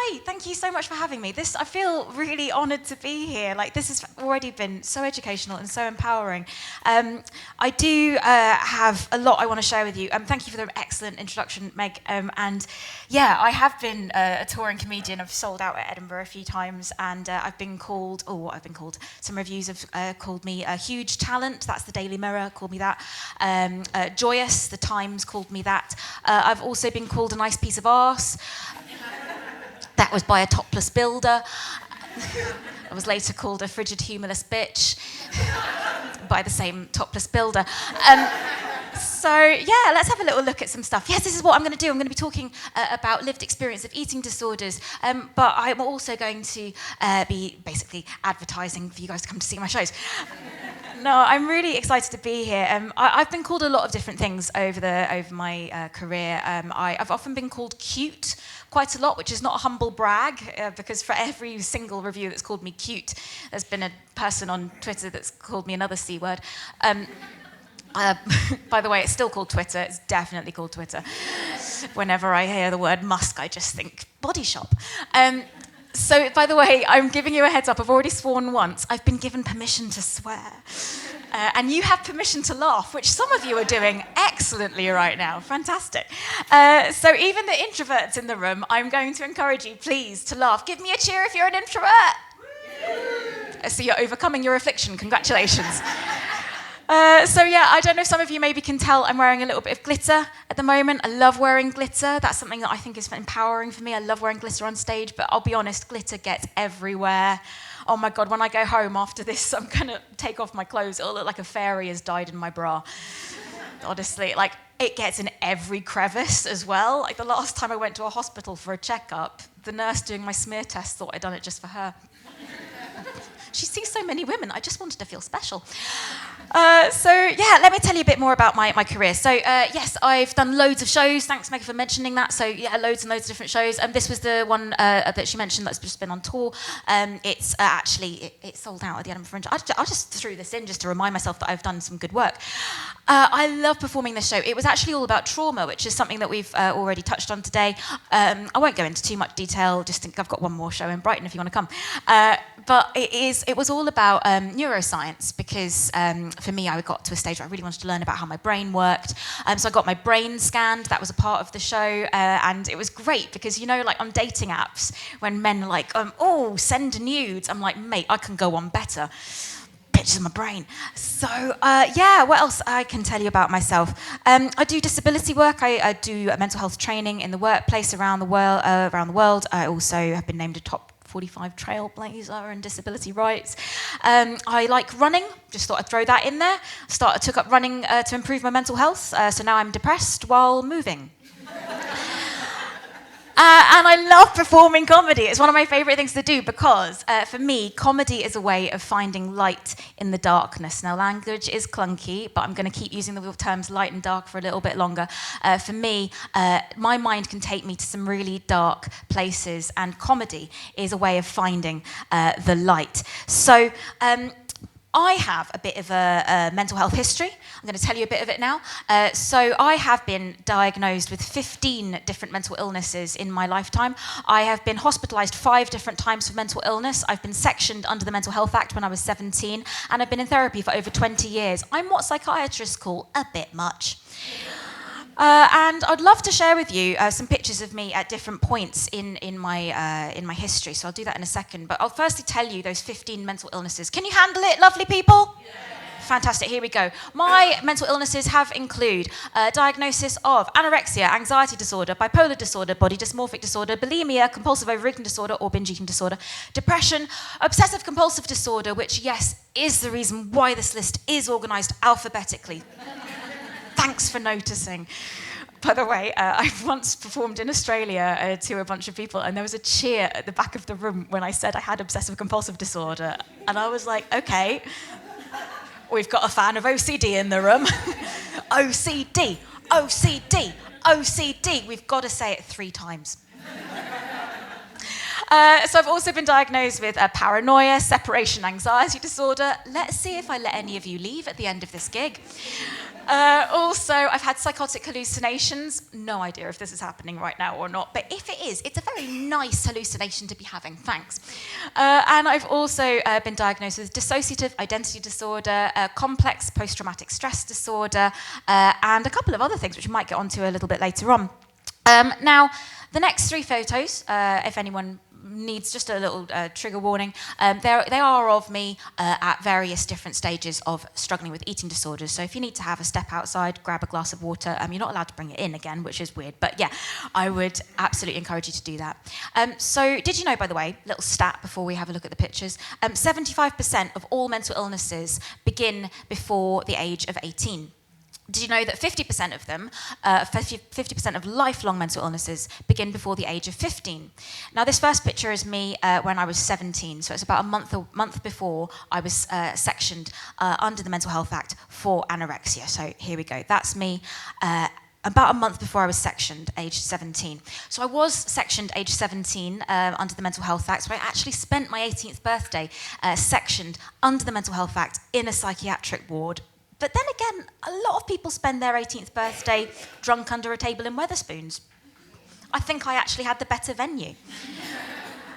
Hi, thank you so much for having me. I feel really honoured to be here. This has already been so educational and so empowering. I do have a lot I want to share with you. Thank you for the excellent introduction, Meg. And yeah, I have been a touring comedian. I've sold out at Edinburgh a few times, and I've been called. Some reviews have called me a huge talent. That's the Daily Mirror called me that. Joyous, the Times called me that. I've also been called a nice piece of arse. That was by a topless builder. I was later called a frigid, humorless bitch by the same topless builder. So yeah, let's have a little look at some stuff. Yes, this is what I'm going to do. I'm going to be talking about lived experience of eating disorders, but I'm also going to be basically advertising for you guys to come to see my shows. No, I'm really excited to be here. I've been called a lot of different things over my career. I've often been called cute quite a lot, which is not a humble brag, because for every single review that's called me cute, there's been a person on Twitter that's called me another C word. By the way, it's still called Twitter. It's definitely called Twitter. Whenever I hear the word Musk, I just think body shop. So, by the way, I'm giving you a heads up. I've already sworn once. I've been given permission to swear. And you have permission to laugh, which some of you are doing excellently right now. Fantastic. So even the introverts in the room, I'm going to encourage you, please, to laugh. Give me a cheer if you're an introvert. So you're overcoming your affliction. Congratulations. So yeah, I don't know if some of you maybe can tell I'm wearing a little bit of glitter at the moment. I love wearing glitter. That's something that I think is empowering for me. I love wearing glitter on stage, but I'll be honest, glitter gets everywhere. Oh my God, when I go home after this, I'm going to take off my clothes. It'll look like a fairy has died in my bra. Honestly, it gets in every crevice as well. The last time I went to a hospital for a checkup, the nurse doing my smear test thought I'd done it just for her. She sees so many women, I just wanted to feel special. So yeah, let me tell you a bit more about my career. So yes, I've done loads of shows. Thanks, Meg, for mentioning that. So yeah, loads and loads of different shows. This was the one that she mentioned that's just been on tour. It's actually sold out at the Edinburgh Fringe. I just threw this in just to remind myself that I've done some good work. I love performing this show. It was actually all about trauma, which is something that we've already touched on today. I won't go into too much detail. Just think I've got one more show in Brighton if you want to come. But it was all about neuroscience, because for me, I got to a stage where I really wanted to learn about how my brain worked. So I got my brain scanned. That was a part of the show. And it was great because, on dating apps, when men are send nudes, I'm like, mate, I can go on better. Pictures of my brain. So, yeah, what else I can tell you about myself? I do disability work. I do mental health training in the workplace around the world. I also have been named a top 45 trailblazer in disability rights. I like running. Just thought I'd throw that in there. Took up running to improve my mental health. So now I'm depressed while moving. And I love performing comedy. It's one of my favourite things to do because, for me, comedy is a way of finding light in the darkness. Now, language is clunky, but I'm going to keep using the terms light and dark for a little bit longer. For me, my mind can take me to some really dark places, and comedy is a way of finding the light. So, I have a bit of a mental health history. I'm going to tell you a bit of it now. So I have been diagnosed with 15 different mental illnesses in my lifetime. I have been hospitalised 5 different times for mental illness. I've been sectioned under the Mental Health Act when I was 17, and I've been in therapy for over 20 years. I'm what psychiatrists call a bit much. And I'd love to share with you some pictures of me at different points in my history. So I'll do that in a second. But I'll firstly tell you those 15 mental illnesses. Can you handle it, lovely people? Yeah. Fantastic, here we go. My mental illnesses include diagnosis of anorexia, anxiety disorder, bipolar disorder, body dysmorphic disorder, bulimia, compulsive overeating disorder or binge eating disorder, depression, obsessive compulsive disorder, which, yes, is the reason why this list is organised alphabetically. Thanks for noticing. By the way, I once performed in Australia to a bunch of people, and there was a cheer at the back of the room when I said I had obsessive-compulsive disorder. And I was like, okay, we've got a fan of OCD in the room. OCD, OCD, OCD. We've got to say it 3 times. So I've also been diagnosed with paranoia, separation anxiety disorder. Let's see if I let any of you leave at the end of this gig. Also, I've had psychotic hallucinations. No idea if this is happening right now or not, but if it is, it's a very nice hallucination to be having, thanks. And I've also been diagnosed with dissociative identity disorder, complex post-traumatic stress disorder, and a couple of other things which we might get onto a little bit later on. Now, the next 3 photos, if anyone needs just a little trigger warning, they are of me at various different stages of struggling with eating disorders. So if you need to have a step outside, grab a glass of water. You're not allowed to bring it in again, which is weird. But yeah, I would absolutely encourage you to do that. So did you know, by the way, little stat before we have a look at the pictures, 75% of all mental illnesses begin before the age of 18. Did you know that 50% of them, 50% of lifelong mental illnesses begin before the age of 15? Now, this first picture is me when I was 17, so it's about a month before I was sectioned under the Mental Health Act for anorexia. So here we go. That's me about a month before I was sectioned, age 17. So I was sectioned age 17 under the Mental Health Act, so I actually spent my 18th birthday sectioned under the Mental Health Act in a psychiatric ward. But then again, a lot of people spend their 18th birthday drunk under a table in Wetherspoons. I think I actually had the better venue.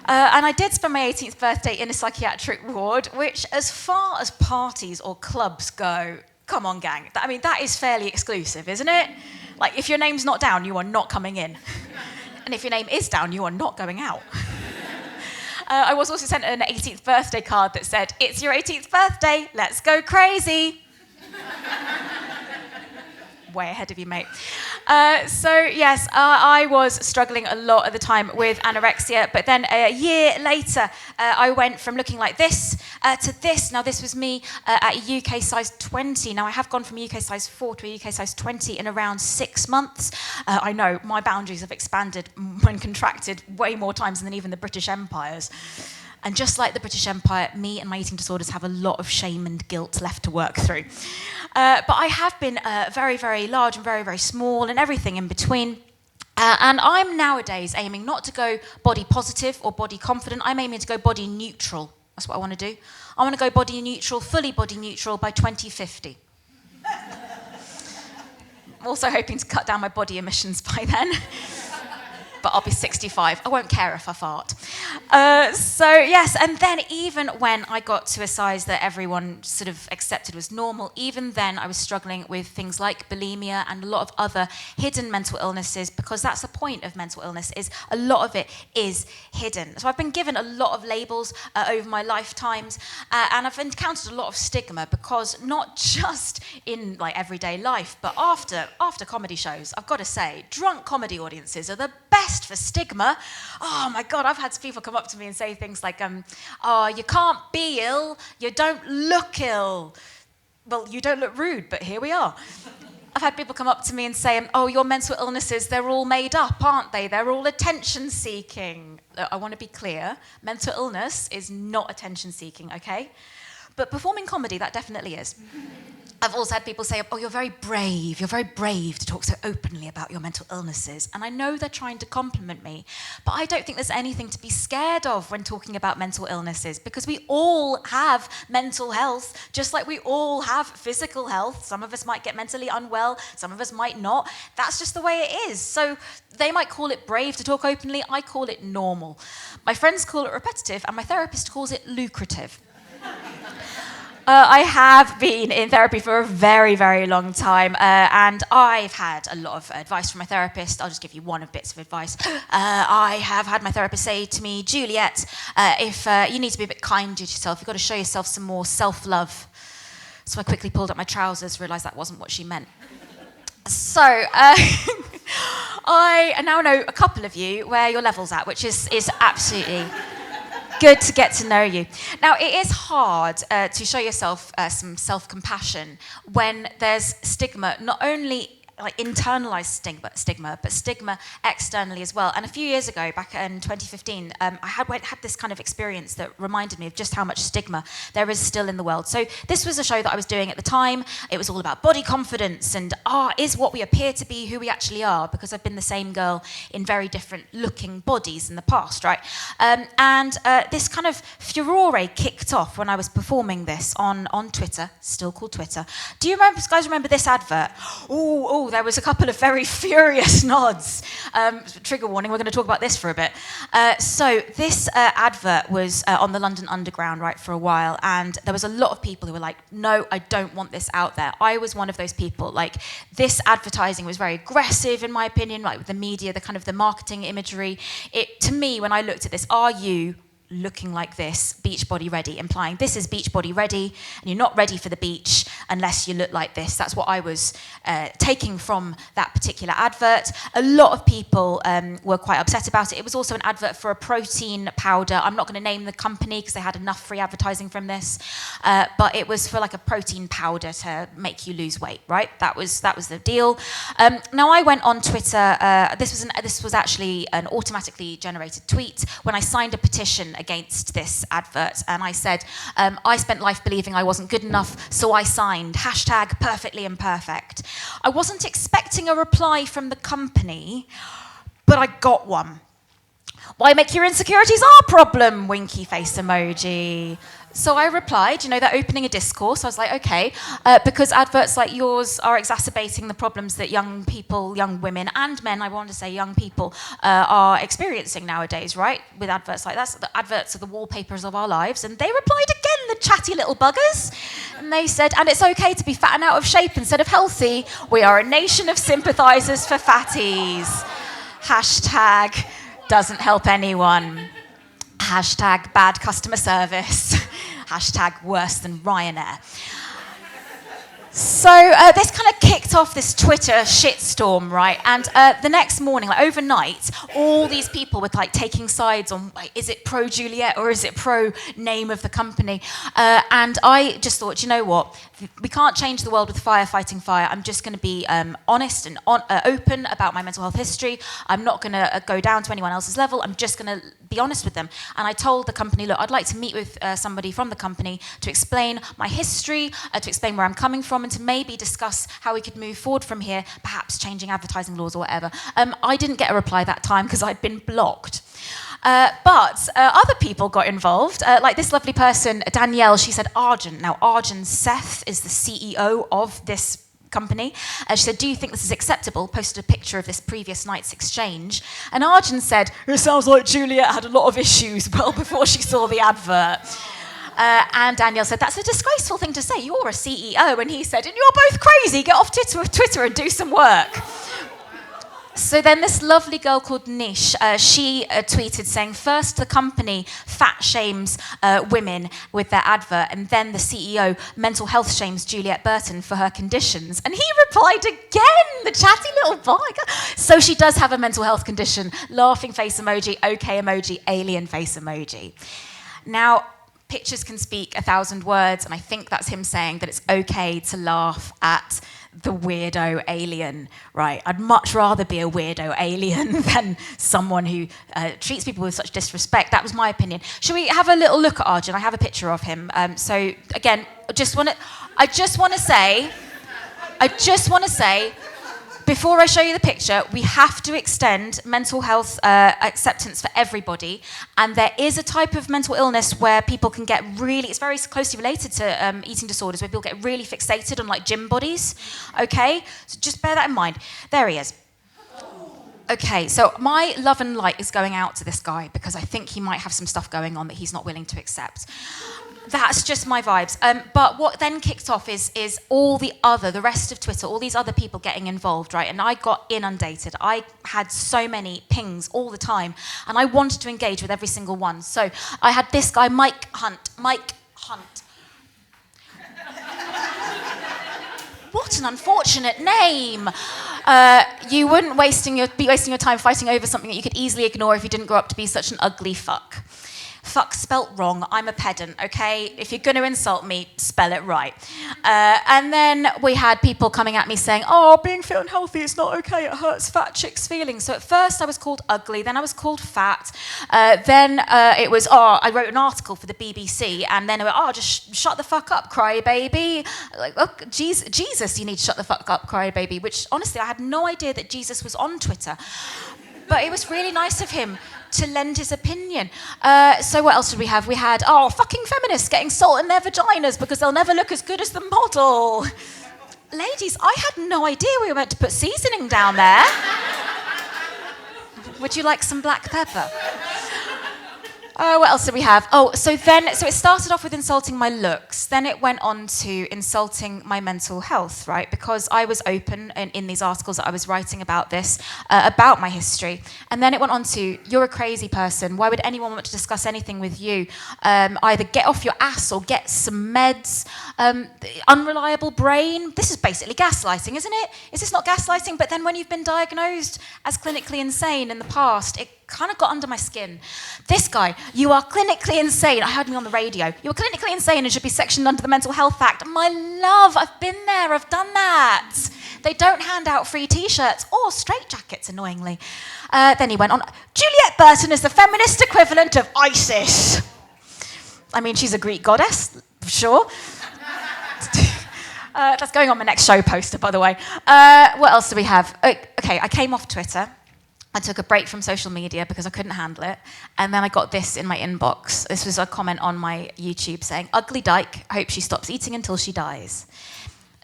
And I did spend my 18th birthday in a psychiatric ward, which, as far as parties or clubs go, come on, gang. I mean, that is fairly exclusive, isn't it? Like, if your name's not down, you are not coming in. And if your name is down, you are not going out. I was also sent an 18th birthday card that said, "It's your 18th birthday, let's go crazy." Way ahead of you, mate. So yes, I was struggling a lot at the time with anorexia, but then a year later, I went from looking like this to this. Now, this was me at a UK size 20. Now, I have gone from a UK size 4 to a UK size 20 in around 6 months. I know, my boundaries have expanded when contracted way more times than even the British Empires. And just like the British Empire, me and my eating disorders have a lot of shame and guilt left to work through. But I have been very, very large and very, very small and everything in between. And I'm nowadays aiming not to go body positive or body confident. I'm aiming to go body neutral. That's what I want to do. I want to go body neutral, fully body neutral by 2050. I'm also hoping to cut down my body emissions by then. But I'll be 65. I won't care if I fart. So yes, and then even when I got to a size that everyone sort of accepted was normal, even then I was struggling with things like bulimia and a lot of other hidden mental illnesses, because that's the point of mental illness, is a lot of it is hidden. So I've been given a lot of labels over my lifetimes, and I've encountered a lot of stigma, because not just in like everyday life, but after comedy shows, I've got to say, drunk comedy audiences are the best for stigma. Oh my God, I've had people come up to me and say things like, "Oh, you can't be ill, you don't look ill." Well, you don't look rude, but here we are. I've had people come up to me and say, "Oh, your mental illnesses, they're all made up, aren't they? They're all attention-seeking." I want to be clear, mental illness is not attention-seeking, okay? But performing comedy, that definitely is. I've also had people say, "Oh, you're very brave to talk so openly about your mental illnesses." And I know they're trying to compliment me, but I don't think there's anything to be scared of when talking about mental illnesses, because we all have mental health, just like we all have physical health. Some of us might get mentally unwell, some of us might not. That's just the way it is. So they might call it brave to talk openly, I call it normal. My friends call it repetitive, and my therapist calls it lucrative. I have been in therapy for a very, very long time, and I've had a lot of advice from my therapist. I'll just give you one of bits of advice. I have had my therapist say to me, "Juliette, if you need to be a bit kinder to yourself, you've got to show yourself some more self-love." So I quickly pulled up my trousers, realised that wasn't what she meant. So I now know a couple of you where your level's at, which is absolutely good to get to know you. Now, it is hard to show yourself some self-compassion when there's stigma, not only like internalized stigma, but stigma externally as well. And a few years ago, back in 2015, I had this kind of experience that reminded me of just how much stigma there is still in the world. So this was a show that I was doing at the time. It was all about body confidence and is what we appear to be who we actually are, because I've been the same girl in very different looking bodies in the past, right? This kind of furore kicked off when I was performing this on Twitter, still called Twitter. Do you guys remember this advert? Oh, there was a couple of very furious nods. Trigger warning, we're going to talk about this for a bit. So this advert was on the London Underground, right, for a while, and there was a lot of people who were like, no, I don't want this out there. I was one of those people. Like, this advertising was very aggressive, in my opinion, like with the media, the kind of the marketing imagery. To me, when I looked at this, are you looking like this, beach body ready, implying this is beach body ready, and you're not ready for the beach unless you look like this. That's what I was taking from that particular advert. A lot of people were quite upset about it. It was also an advert for a protein powder. I'm not going to name the company because they had enough free advertising from this, but it was for like a protein powder to make you lose weight, right? That was the deal. Now I went on Twitter. This was actually an automatically generated tweet when I signed a petition against this advert, and I said, I spent life believing I wasn't good enough, so I signed #perfectly imperfect. I wasn't expecting a reply from the company, but I got one. Why make your insecurities our problem? Winky face emoji. So I replied, they're opening a discourse. I was like, okay, because adverts like yours are exacerbating the problems that young people, young women and men, I want to say young people, are experiencing nowadays, right? With adverts like that. So the adverts are the wallpapers of our lives. And they replied again, the chatty little buggers. And they said, and it's okay to be fat and out of shape instead of healthy. We are a nation of sympathizers for fatties. # doesn't help anyone. # bad customer service. # worse than Ryanair. So this kind of kicked off this Twitter shitstorm, right? And the next morning, like overnight, all these people were like taking sides on, like, is it pro Juliette or is it pro name of the company? And I just thought, you know what? We can't change the world with fire fighting fire. I'm just going to be honest and open about my mental health history. I'm not going to go down to anyone else's level. I'm just going to be honest with them. And I told the company, look, I'd like to meet with somebody from the company to explain my history, to explain where I'm coming from, and to maybe discuss how we could move forward from here, perhaps changing advertising laws or whatever. I didn't get a reply that time because I'd been blocked. But other people got involved, like this lovely person, Danielle. She said Arjun. Now, Arjun Seth is the CEO of this company. She said, do you think this is acceptable? Posted a picture of this previous night's exchange. And Arjun said, it sounds like Juliette had a lot of issues well before she saw the advert. And Danielle said, that's a disgraceful thing to say. You're a CEO. And he said, and you're both crazy. Get off Twitter and do some work. So then this lovely girl called Nish, she tweeted saying, first the company fat shames women with their advert, and then the CEO mental health shames Juliette Burton for her conditions. And he replied again, the chatty little boy. So she does have a mental health condition. Laughing face emoji, okay emoji, alien face emoji. Now, pictures can speak 1,000 words, and I think that's him saying that it's okay to laugh at the weirdo alien, right? I'd much rather be a weirdo alien than someone who treats people with such disrespect. That was my opinion. Shall we have a little look at Arjun? I have a picture of him. So again, I just want to say, before I show you the picture, we have to extend mental health acceptance for everybody. And there is a type of mental illness where people can get really, it's very closely related to eating disorders, where people get really fixated on like gym bodies, okay? So just bear that in mind. There he is. Okay, so my love and light is going out to this guy because I think he might have some stuff going on that he's not willing to accept. That's just my vibes. But what then kicked off is all the rest of Twitter, all these other people getting involved, right? And I got inundated. I had so many pings all the time, and I wanted to engage with every single one. So I had this guy, Mike Hunt. What an unfortunate name. You wouldn't be wasting your time fighting over something that you could easily ignore if you didn't grow up to be such an ugly fuck. Fuck spelt wrong. I'm a pedant, okay? If you're going to insult me, spell it right. And then we had people coming at me saying, oh, being fit and healthy is not okay. It hurts fat chicks' feelings. So at first I was called ugly. Then I was called fat. Then it was, I wrote an article for the BBC. And then it went, just shut the fuck up, crybaby. Like, oh, Jesus, you need to shut the fuck up, crybaby. Which, honestly, I had no idea that Jesus was on Twitter. But it was really nice of him to lend his opinion. So what else did we have? We had, fucking feminists getting salt in their vaginas because they'll never look as good as the model. Ladies, I had no idea we were meant to put seasoning down there. Would you like some black pepper? What else did we have? So it started off with insulting my looks. Then it went on to insulting my mental health, right? Because I was open in these articles that I was writing about this, about my history. And then it went on to, you're a crazy person. Why would anyone want to discuss anything with you? Either get off your ass or get some meds. Unreliable brain. This is basically gaslighting, isn't it? Is this not gaslighting? But then when you've been diagnosed as clinically insane in the past, it kind of got under my skin. This guy, you are clinically insane. I heard me on the radio. You are clinically insane and should be sectioned under the Mental Health Act. My love, I've been there, I've done that. They don't hand out free t-shirts or straitjackets, annoyingly. Then he went on, Juliette Burton is the feminist equivalent of ISIS. I mean, she's a Greek goddess, for sure. That's going on my next show poster, by the way. What else do we have? Okay, I came off Twitter. I took a break from social media because I couldn't handle it. And then I got this in my inbox. This was a comment on my YouTube saying, ugly dyke, hope she stops eating until she dies.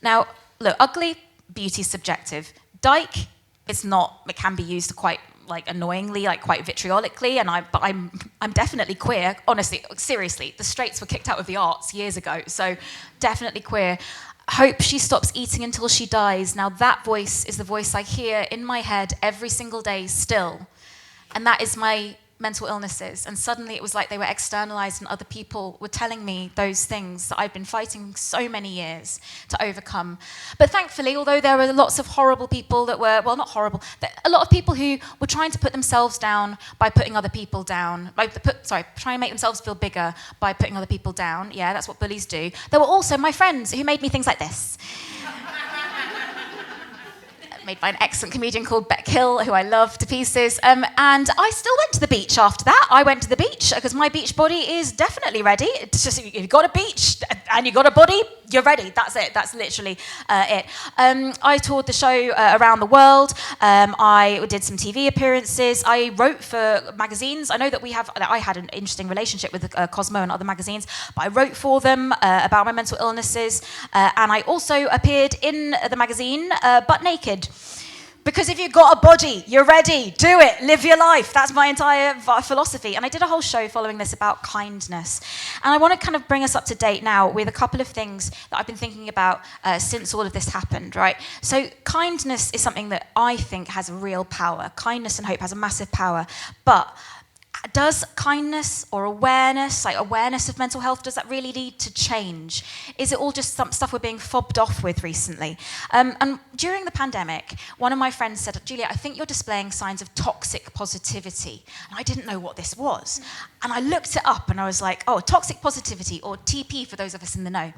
Now, look, ugly, beauty's subjective. Dyke, it's not, it can be used quite annoyingly, quite vitriolically, but I'm definitely queer. Honestly, seriously, the straights were kicked out of the arts years ago, so definitely queer. Hope she stops eating until she dies. Now that voice is the voice I hear in my head every single day still. And that is my mental illnesses. And suddenly it was like they were externalized and other people were telling me those things that I've been fighting so many years to overcome. But thankfully, although there were lots of horrible people that were, well, not horrible, a lot of people who were trying to put themselves down by putting other people down, trying to make themselves feel bigger by putting other people down. Yeah, that's what bullies do. There were also my friends who made me things like this. Made by an excellent comedian called Beck Hill, who I love to pieces. And I still went to the beach after that. I went to the beach because my beach body is definitely ready. It's just, you've got a beach and you've got a body, you're ready. That's it. That's literally it. I toured the show around the world. I did some TV appearances. I wrote for magazines. I know that I had an interesting relationship with Cosmo and other magazines, but I wrote for them about my mental illnesses. And I also appeared in the magazine butt naked. Because if you've got a body, you're ready, do it, live your life. That's my entire philosophy. And I did a whole show following this about kindness. And I want to kind of bring us up to date now with a couple of things that I've been thinking about since all of this happened, right? So kindness is something that I think has real power. Kindness and hope has a massive power. But does kindness or awareness, awareness of mental health, does that really lead to change? Is it all just some stuff we're being fobbed off with recently? And during the pandemic, one of my friends said, Juliette, I think you're displaying signs of toxic positivity. And I didn't know what this was. And I looked it up and I was like, toxic positivity, or TP for those of us in the know.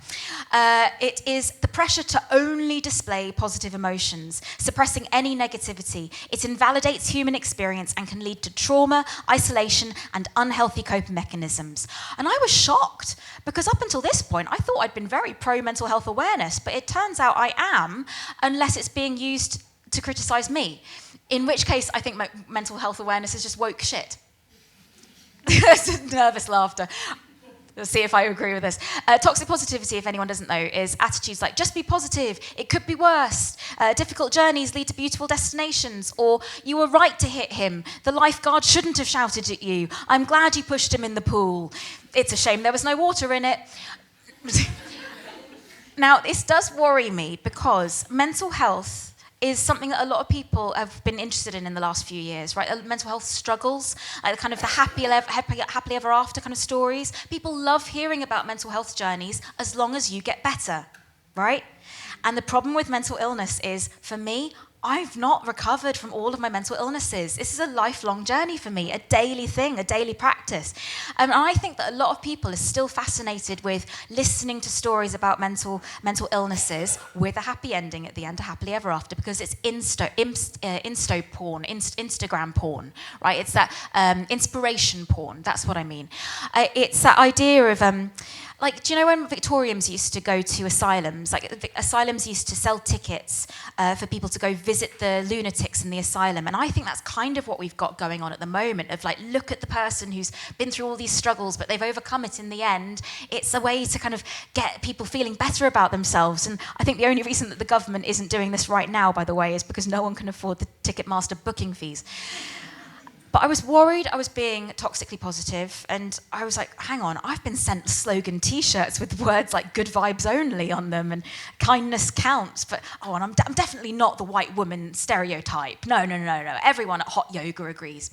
It is the pressure to only display positive emotions, suppressing any negativity. It invalidates human experience and can lead to trauma, isolation, and unhealthy coping mechanisms. And I was shocked because up until this point, I thought I'd been very pro mental health awareness, but it turns out I am, unless it's being used to criticize me. In which case, I think mental health awareness is just woke shit. Nervous laughter. We'll see if I agree with this. Toxic positivity, if anyone doesn't know, is attitudes like, just be positive, it could be worse, difficult journeys lead to beautiful destinations, or you were right to hit him, the lifeguard shouldn't have shouted at you, I'm glad you pushed him in the pool, it's a shame there was no water in it. Now, this does worry me because mental health is something that a lot of people have been interested in the last few years, right? Mental health struggles, kind of the happily ever after kind of stories. People love hearing about mental health journeys as long as you get better, right? And the problem with mental illness is, for me, I've not recovered from all of my mental illnesses. This is a lifelong journey for me, a daily thing, a daily practice. And I think that a lot of people are still fascinated with listening to stories about mental illnesses with a happy ending at the end, a happily ever after, because it's Instagram porn, right? It's that inspiration porn, that's what I mean. It's that idea of... do you know when Victorians used to go to asylums? Like, asylums used to sell tickets for people to go visit the lunatics in the asylum. And I think that's kind of what we've got going on at the moment, of like, look at the person who's been through all these struggles, but they've overcome it in the end. It's a way to kind of get people feeling better about themselves. And I think the only reason that the government isn't doing this right now, by the way, is because no one can afford the Ticketmaster booking fees. But I was worried I was being toxically positive, and I was like, hang on, I've been sent slogan T-shirts with words like good vibes only on them and kindness counts, but, and I'm definitely not the white woman stereotype. No. Everyone at hot yoga agrees.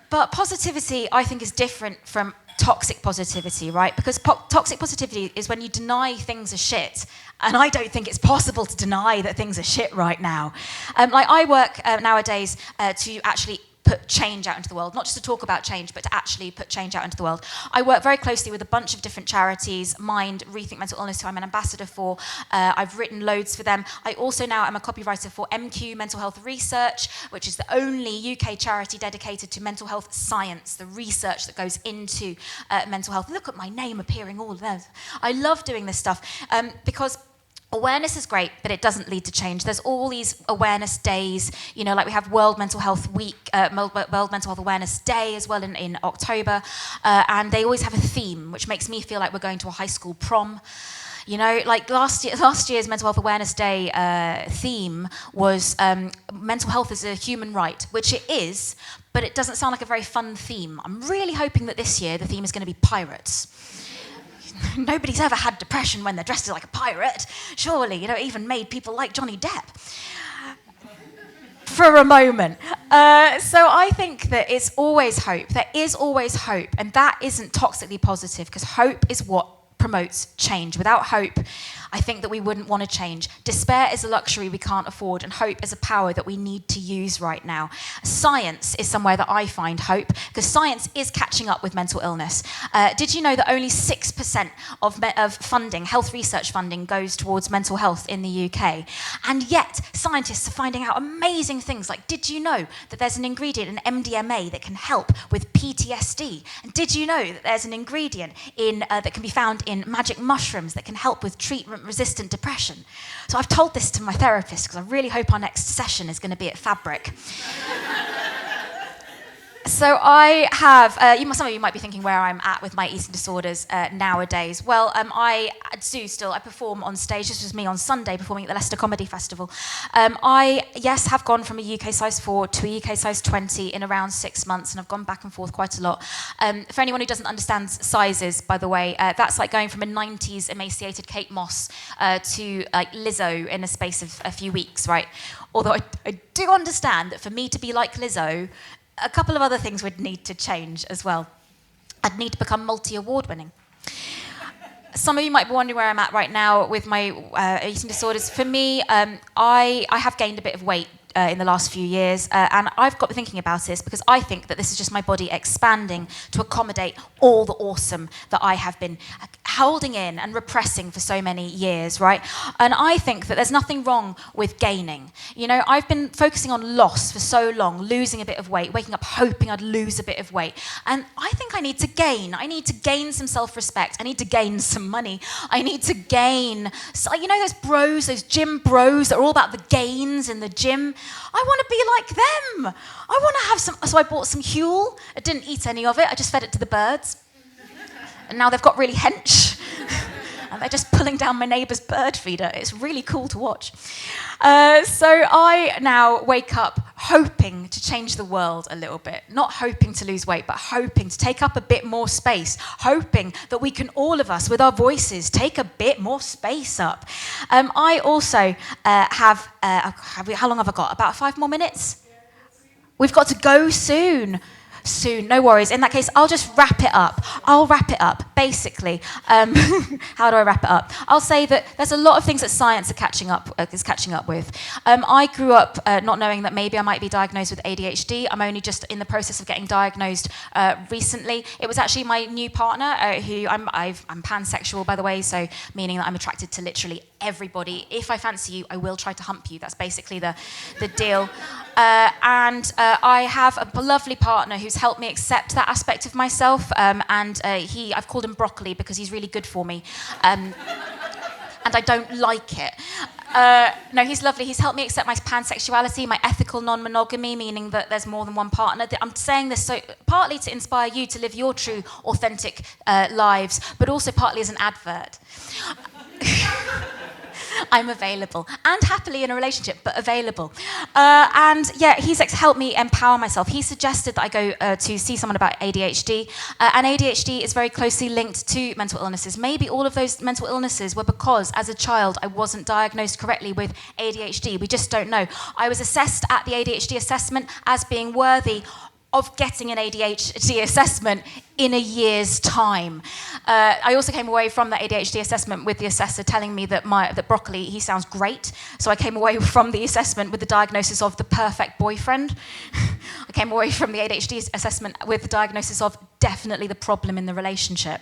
But positivity, I think, is different from toxic positivity, right? Because toxic positivity is when you deny things are shit. And I don't think it's possible to deny that things are shit right now. I work nowadays to actually put change out into the world, not just to talk about change, but to actually put change out into the world. I work very closely with a bunch of different charities, Mind, Rethink Mental Illness, who I'm an ambassador for. I've written loads for them. I also now am a copywriter for MQ Mental Health Research, which is the only UK charity dedicated to mental health science, the research that goes into mental health. Look at my name appearing all there. I love doing this stuff because awareness is great, but it doesn't lead to change. There's all these awareness days, like we have World Mental Health Week, World Mental Health Awareness Day as well in October, and they always have a theme, which makes me feel like we're going to a high school prom. Like last year's Mental Health Awareness Day theme was mental health is a human right, which it is, but it doesn't sound like a very fun theme. I'm really hoping that this year the theme is going to be pirates. Nobody's ever had depression when they're dressed like a pirate. Surely, it even made people like Johnny Depp. For a moment. So I think that it's always hope. There is always hope. And that isn't toxically positive, because hope is what promotes change. Without hope, I think that we wouldn't want to change. Despair is a luxury we can't afford, and hope is a power that we need to use right now. Science is somewhere that I find hope, because science is catching up with mental illness. Did you know that only 6% of funding, health research funding, goes towards mental health in the UK? And yet, scientists are finding out amazing things, like, did you know that there's an ingredient in MDMA that can help with PTSD? And did you know that there's an ingredient that can be found in magic mushrooms that can help with treatment-resistant depression? So I've told this to my therapist, because I really hope our next session is going to be at Fabric. So I have, some of you might be thinking where I'm at with my eating disorders nowadays. Well, I perform on stage. This was me on Sunday performing at the Leicester Comedy Festival. I have gone from a UK size 4 to a UK size 20 in around 6 months, and I've gone back and forth quite a lot. For anyone who doesn't understand sizes, by the way, that's like going from a 90s emaciated Kate Moss to like Lizzo in a space of a few weeks, right? Although I do understand that for me to be like Lizzo, a couple of other things would need to change as well. I'd need to become multi-award winning. Some of you might be wondering where I'm at right now with my eating disorders. For me, I have gained a bit of weight in the last few years, and I've got thinking about this because I think that this is just my body expanding to accommodate all the awesome that I have been holding in and repressing for so many years, right? And I think that there's nothing wrong with gaining. I've been focusing on loss for so long, losing a bit of weight, waking up hoping I'd lose a bit of weight. And I think I need to gain. I need to gain some self-respect. I need to gain some money. I need to gain, those bros, those gym bros that are all about the gains in the gym. I want to be like them. I want to have some, so I bought some Huel. I didn't eat any of it. I just fed it to the birds. And now they've got really hench. And they're just pulling down my neighbour's bird feeder. It's really cool to watch. So I now wake up hoping to change the world a little bit. Not hoping to lose weight, but hoping to take up a bit more space. Hoping that we can, all of us, with our voices, take a bit more space up. I also have, how long have I got? About 5 more minutes? We've got to go soon. No worries. In that case, I'll just wrap it up. I'll wrap it up. basically, how do I wrap it up? I'll say that there's a lot of things that science is catching up with. I grew up not knowing that maybe I might be diagnosed with ADHD. I'm only just in the process of getting diagnosed recently. It was actually my new partner, who I'm pansexual, by the way, so meaning that I'm attracted to literally everybody. If I fancy you, I will try to hump you. That's basically the deal. And I have a lovely partner who's helped me accept that aspect of myself. I've called him Broccoli because he's really good for me. And I don't like it. No, he's lovely. He's helped me accept my pansexuality, my ethical non-monogamy, meaning that there's more than one partner. I'm saying this so partly to inspire you to live your true, authentic lives, but also partly as an advert. I'm available and happily in a relationship, but available. He's helped me empower myself. He suggested that I go to see someone about ADHD, and ADHD is very closely linked to mental illnesses. Maybe all of those mental illnesses were because, as a child, I wasn't diagnosed correctly with ADHD. We just don't know. I was assessed at the ADHD assessment as being worthy of getting an ADHD assessment in a year's time. I also came away from the ADHD assessment with the assessor telling me that Broccoli, he sounds great. So I came away from the assessment with the diagnosis of the perfect boyfriend. I came away from the ADHD assessment with the diagnosis of definitely the problem in the relationship.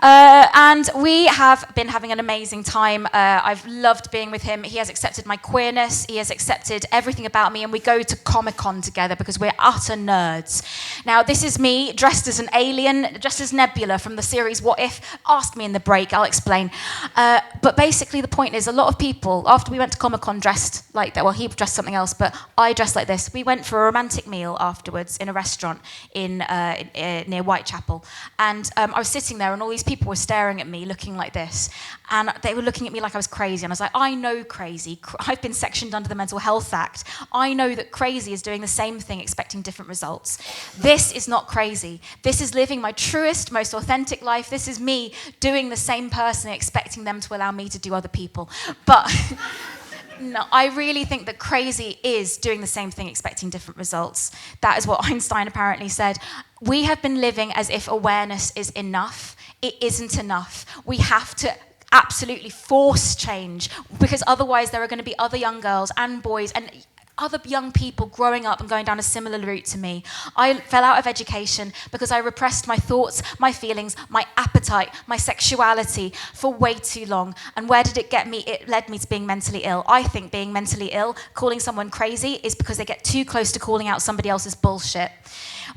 And we have been having an amazing time. I've loved being with him. He has accepted my queerness. He has accepted everything about me. And we go to Comic-Con together because we're utter nerds. Now, this is me dressed as an alien, dressed as Nebula from the series What If? Ask me in the break, I'll explain. But basically the point is a lot of people, after we went to Comic-Con dressed like that, well, he dressed something else, but I dressed like this. We went for a romantic meal afterwards in a restaurant near Whitechapel. And I was sitting there and all these people were staring at me looking like this, and they were looking at me like I was crazy, and I was like, I know crazy. I've been sectioned under the Mental Health Act. I know that crazy is doing the same thing expecting different results. This is not crazy. This is living my truest, most authentic life. This is me doing the same person expecting them to allow me to do other people. But no, I really think that crazy is doing the same thing expecting different results. That is what Einstein apparently said. We have been living as if awareness is enough. It isn't enough. We have to absolutely force change, because otherwise there are going to be other young girls and boys and other young people growing up and going down a similar route to me. I fell out of education because I repressed my thoughts, my feelings, my appetite, my sexuality for way too long. And where did it get me? It led me to being mentally ill. I think being mentally ill, calling someone crazy, is because they get too close to calling out somebody else's bullshit.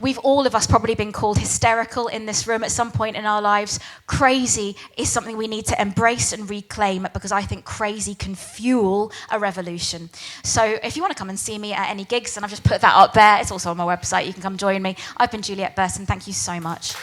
We've all of us probably been called hysterical in this room at some point in our lives. Crazy is something we need to embrace and reclaim, because I think crazy can fuel a revolution. So if you want to come and see me at any gigs, and I've just put that up there, it's also on my website, you can come join me. I've been Juliette Burton, thank you so much.